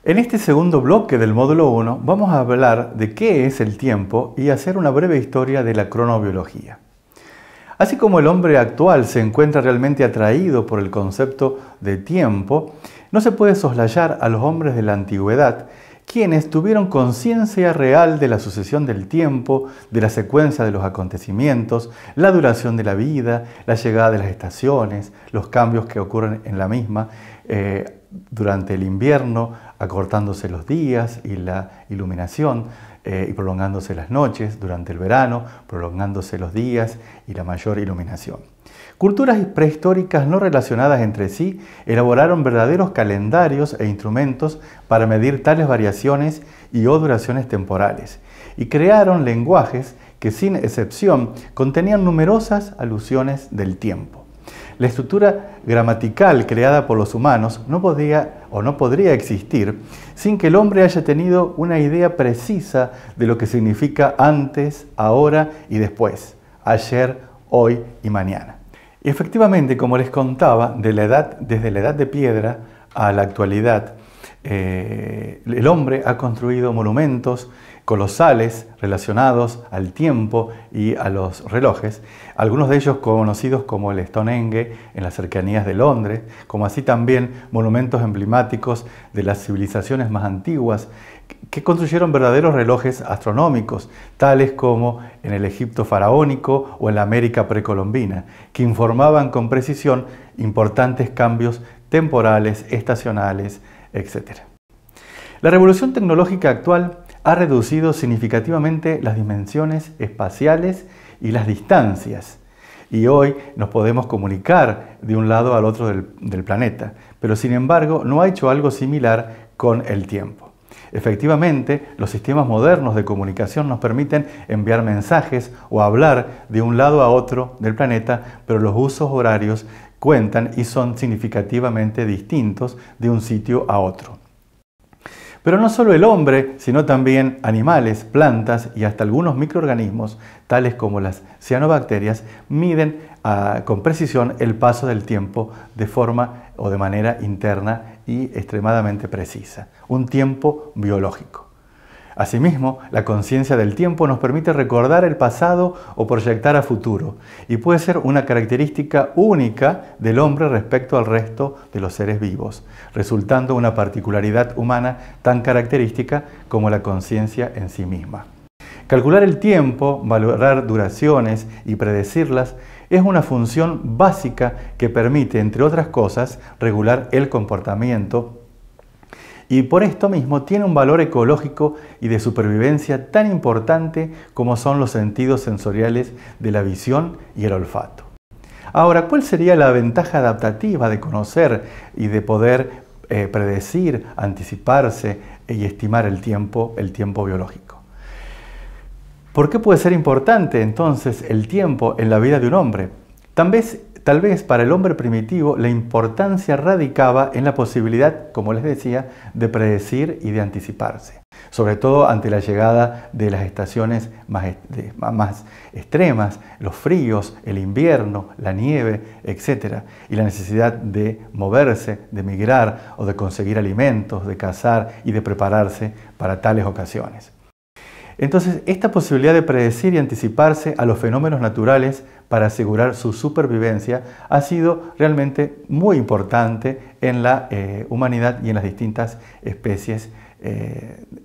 En este segundo bloque del módulo 1 vamos a hablar de qué es el tiempo y hacer una breve historia de la cronobiología. Así como el hombre actual se encuentra realmente atraído por el concepto de tiempo, no se puede soslayar a los hombres de la antigüedad, quienes tuvieron conciencia real de la sucesión del tiempo, de la secuencia de los acontecimientos, la duración de la vida, la llegada de las estaciones, los cambios que ocurren en la misma, durante el invierno, acortándose los días y la iluminación, y prolongándose las noches, durante el verano, prolongándose los días y la mayor iluminación. Culturas prehistóricas no relacionadas entre sí elaboraron verdaderos calendarios e instrumentos para medir tales variaciones y o duraciones temporales, y crearon lenguajes que sin excepción contenían numerosas alusiones del tiempo. La estructura gramatical creada por los humanos no podría existir sin que el hombre haya tenido una idea precisa de lo que significa antes, ahora y después, ayer, hoy y mañana. Y efectivamente, como les contaba, desde la edad de piedra a la actualidad, el hombre ha construido monumentos colosales relacionados al tiempo y a los relojes, algunos de ellos conocidos como el Stonehenge en las cercanías de Londres, como así también monumentos emblemáticos de las civilizaciones más antiguas que construyeron verdaderos relojes astronómicos, tales como en el Egipto faraónico o en la América precolombina, que informaban con precisión importantes cambios temporales, estacionales, etc. La revolución tecnológica actual ha reducido significativamente las dimensiones espaciales y las distancias. Y hoy nos podemos comunicar de un lado al otro del planeta, pero sin embargo no ha hecho algo similar con el tiempo. Efectivamente, los sistemas modernos de comunicación nos permiten enviar mensajes o hablar de un lado a otro del planeta, pero los usos horarios cuentan y son significativamente distintos de un sitio a otro. Pero no solo el hombre, sino también animales, plantas y hasta algunos microorganismos, tales como las cianobacterias, miden con precisión el paso del tiempo de forma o de manera interna y extremadamente precisa, un tiempo biológico. Asimismo, la conciencia del tiempo nos permite recordar el pasado o proyectar a futuro, y puede ser una característica única del hombre respecto al resto de los seres vivos, resultando una particularidad humana tan característica como la conciencia en sí misma. Calcular el tiempo, valorar duraciones y predecirlas es una función básica que permite, entre otras cosas, regular el comportamiento, y por esto mismo tiene un valor ecológico y de supervivencia tan importante como son los sentidos sensoriales de la visión y el olfato. Ahora, ¿cuál sería la ventaja adaptativa de conocer y de poder predecir, anticiparse y estimar el tiempo biológico? ¿Por qué puede ser importante entonces el tiempo en la vida de un hombre? Tal vez para el hombre primitivo la importancia radicaba en la posibilidad, como les decía, de predecir y de anticiparse, sobre todo ante la llegada de las estaciones más extremas, los fríos, el invierno, la nieve, etc. Y la necesidad de moverse, de migrar o de conseguir alimentos, de cazar y de prepararse para tales ocasiones. Entonces, esta posibilidad de predecir y anticiparse a los fenómenos naturales para asegurar su supervivencia ha sido realmente muy importante en la humanidad y en las distintas especies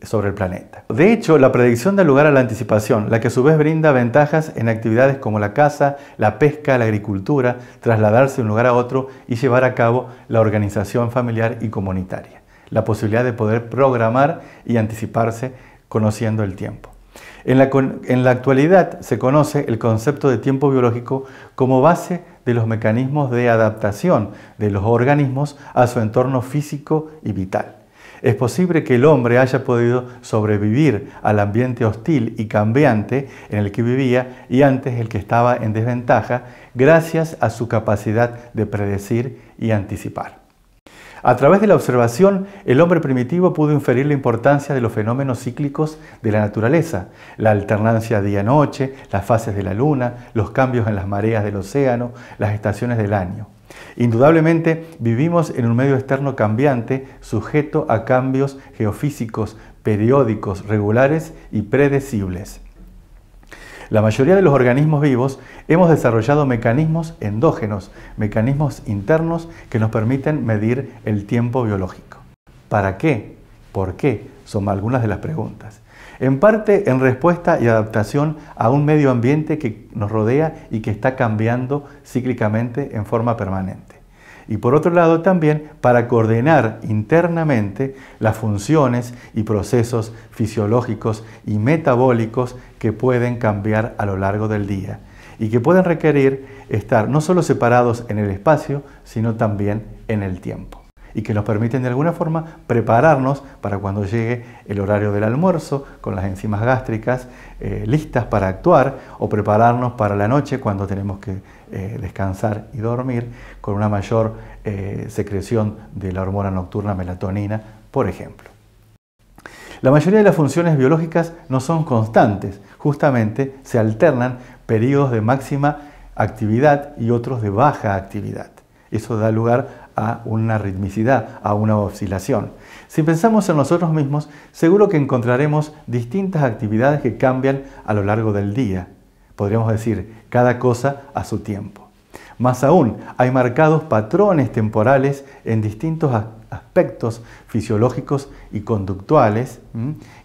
sobre el planeta. De hecho, la predicción da lugar a la anticipación, la que a su vez brinda ventajas en actividades como la caza, la pesca, la agricultura, trasladarse de un lugar a otro y llevar a cabo la organización familiar y comunitaria. La posibilidad de poder programar y anticiparse conociendo el tiempo. En la actualidad se conoce el concepto de tiempo biológico como base de los mecanismos de adaptación de los organismos a su entorno físico y vital. Es posible que el hombre haya podido sobrevivir al ambiente hostil y cambiante en el que vivía y antes el que estaba en desventaja gracias a su capacidad de predecir y anticipar. A través de la observación, el hombre primitivo pudo inferir la importancia de los fenómenos cíclicos de la naturaleza, la alternancia día-noche, las fases de la luna, los cambios en las mareas del océano, las estaciones del año. Indudablemente vivimos en un medio externo cambiante, sujeto a cambios geofísicos, periódicos, regulares y predecibles. La mayoría de los organismos vivos hemos desarrollado mecanismos endógenos, mecanismos internos que nos permiten medir el tiempo biológico. ¿Para qué? ¿Por qué? Son algunas de las preguntas. En parte en respuesta y adaptación a un medio ambiente que nos rodea y que está cambiando cíclicamente en forma permanente. Y por otro lado también para coordinar internamente las funciones y procesos fisiológicos y metabólicos que pueden cambiar a lo largo del día y que pueden requerir estar no solo separados en el espacio, sino también en el tiempo. Y que nos permiten de alguna forma prepararnos para cuando llegue el horario del almuerzo con las enzimas gástricas listas para actuar, o prepararnos para la noche cuando tenemos que descansar y dormir con una mayor secreción de la hormona nocturna melatonina, por ejemplo. La mayoría de las funciones biológicas no son constantes, justamente se alternan periodos de máxima actividad y otros de baja actividad. Eso da lugar a una ritmicidad, a una oscilación. Si pensamos en nosotros mismos, seguro que encontraremos distintas actividades que cambian a lo largo del día. Podríamos decir, cada cosa a su tiempo. Más aún, hay marcados patrones temporales en distintos aspectos fisiológicos y conductuales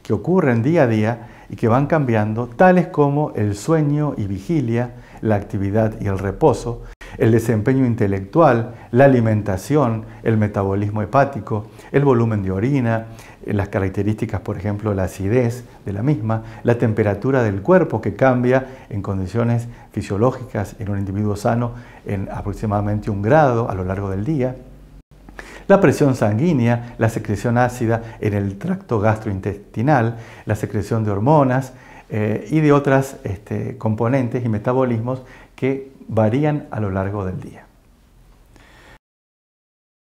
que ocurren día a día y que van cambiando, tales como el sueño y vigilia, la actividad y el reposo, el desempeño intelectual, la alimentación, el metabolismo hepático, el volumen de orina, las características, por ejemplo, la acidez de la misma, la temperatura del cuerpo que cambia en condiciones fisiológicas en un individuo sano en aproximadamente 1 grado a lo largo del día, la presión sanguínea, la secreción ácida en el tracto gastrointestinal, la secreción de hormonas y de otras componentes y metabolismos que varían a lo largo del día.